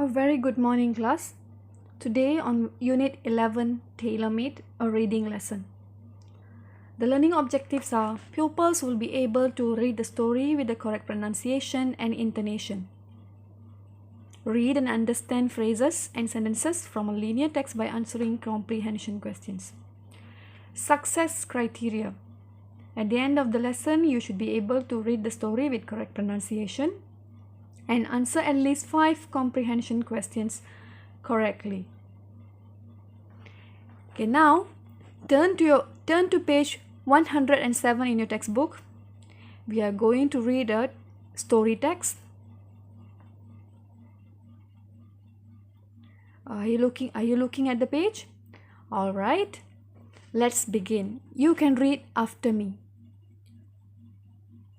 A very good morning, class. Today on Unit 11, Tailor-Made, a reading lesson. The learning objectives are pupils will be able to read the story with the correct pronunciation and intonation. Read and understand phrases and sentences from a linear text by answering comprehension questions. Success criteria. At the end of the lesson, you should be able to read the story with correct pronunciation and answer at least 5 comprehension questions correctly. Okay, now turn to page 107 in your textbook. We are going to read a story text. Are you looking at the page? All right. Let's begin. You can read after me.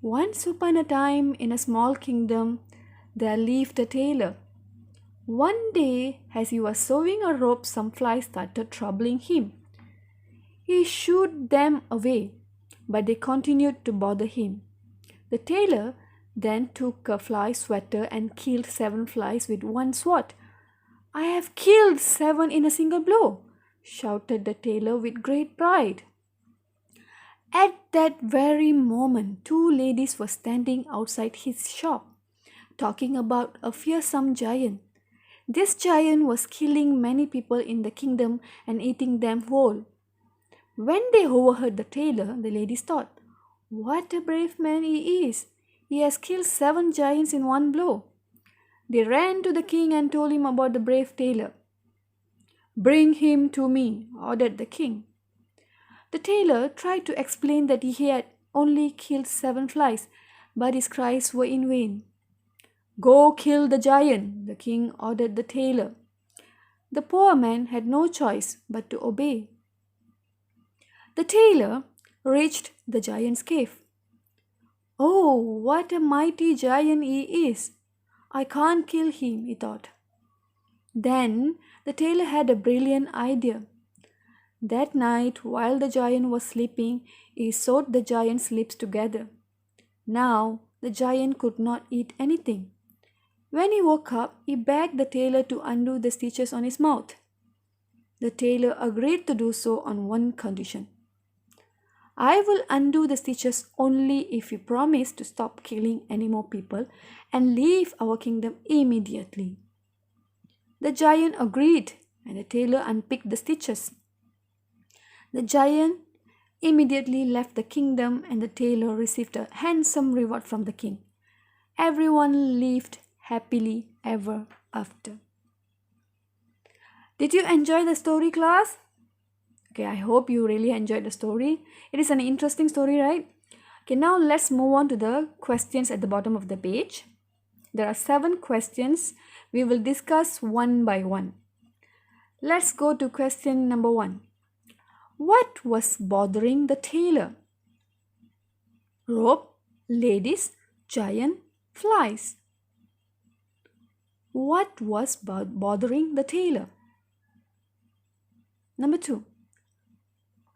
Once upon a time in a small kingdom there lived a tailor. One day, as he was sewing a rope, some flies started troubling him. He shooed them away, but they continued to bother him. The tailor then took a fly swatter and killed 7 flies with one swat. "I have killed 7 in a single blow," shouted the tailor with great pride. At that very moment, 2 ladies were standing outside his shop, talking about a fearsome giant. This giant was killing many people in the kingdom and eating them whole. When they overheard the tailor, the ladies thought, "What a brave man he is! He has killed 7 giants in one blow." They ran to the king and told him about the brave tailor. "Bring him to me," ordered the king. The tailor tried to explain that he had only killed 7 flies, but his cries were in vain. "Go kill the giant," the king ordered the tailor. The poor man had no choice but to obey. The tailor reached the giant's cave. "Oh, what a mighty giant he is! I can't kill him," he thought. Then the tailor had a brilliant idea. That night, while the giant was sleeping, he sewed the giant's lips together. Now the giant could not eat anything. When he woke up, he begged the tailor to undo the stitches on his mouth. The tailor agreed to do so on one condition. "I will undo the stitches only if you promise to stop killing any more people and leave our kingdom immediately." The giant agreed, and the tailor unpicked the stitches. The giant immediately left the kingdom, and the tailor received a handsome reward from the king. Everyone lived happily ever after. Did you enjoy the story, class? Okay, I hope you really enjoyed the story. It is an interesting story, right? Okay, now let's move on to the questions at the bottom of the page. There are 7 questions. We will discuss one by one. Let's go to question number 1. What was bothering the tailor? Rope, ladies, giant, flies. What was bothering the tailor? Number 2.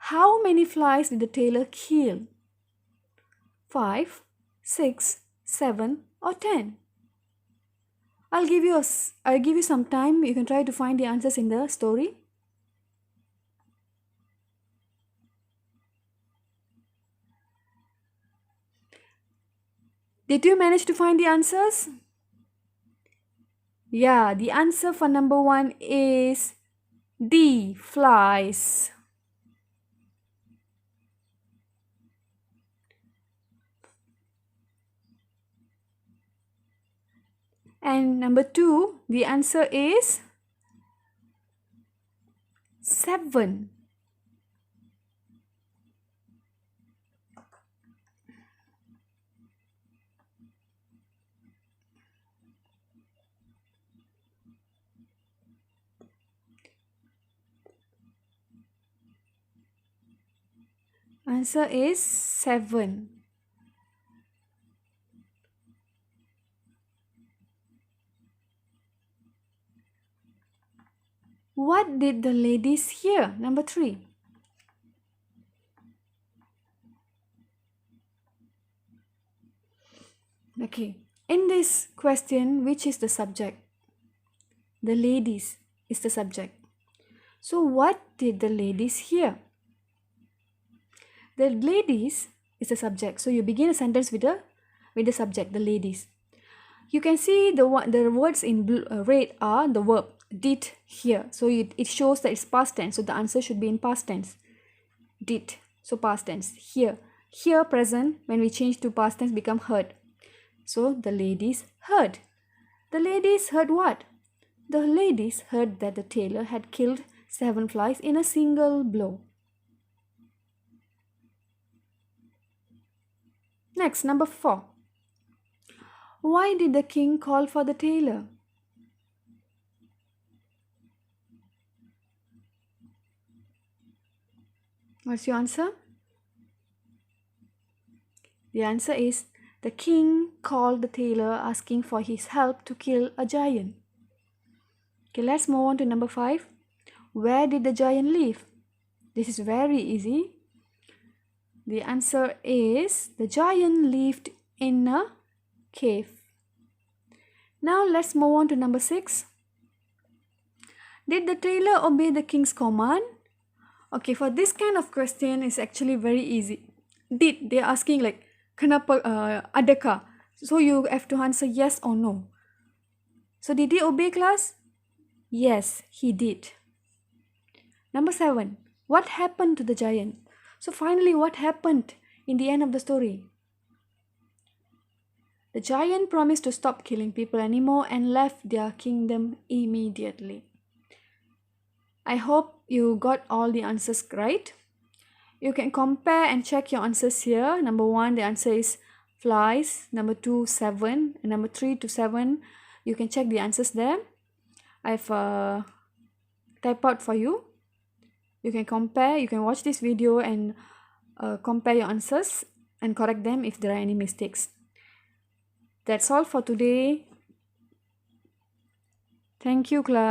How many flies did the tailor kill? 5, 6, 7 or 10? I'll give you some time. You can try to find the answers in the story. Did you manage to find the answers? Yeah, the answer for number 1 is D, flies. And number 2, the answer is 7. Answer is 7. What did the ladies hear? Number 3. Okay, in this question, which is the subject? The ladies is the subject. So what did the ladies hear? The ladies is the subject. So you begin a sentence with the subject, the ladies. You can see the words in red are the verb did hear. So it shows that it's past tense. So the answer should be in past tense. Did. So past tense. Hear. Hear present. When we change to past tense become heard. So the ladies heard. The ladies heard what? The ladies heard that the tailor had killed 7 flies in a single blow. Next, number 4. Why did the king call for the tailor? What's your answer? The answer is the king called the tailor asking for his help to kill a giant. Okay, let's move on to number 5. Where did the giant live? This is very easy. The answer is the giant lived in a cave. Now let's move on to number 6. Did the tailor obey the king's command? Okay, for this kind of question is actually very easy. Did, they're asking like, kenapa adakah? So you have to answer yes or no. So did he obey, class? Yes, he did. Number 7. What happened to the giant? So finally, what happened in the end of the story? The giant promised to stop killing people anymore and left their kingdom immediately. I hope you got all the answers right. You can compare and check your answers here. Number 1, the answer is flies. Number 2, 7. And number 3 to 7, you can check the answers there. I've typed out for you. You can compare, you can watch this video and compare your answers and correct them if there are any mistakes. That's all for today. Thank you, class.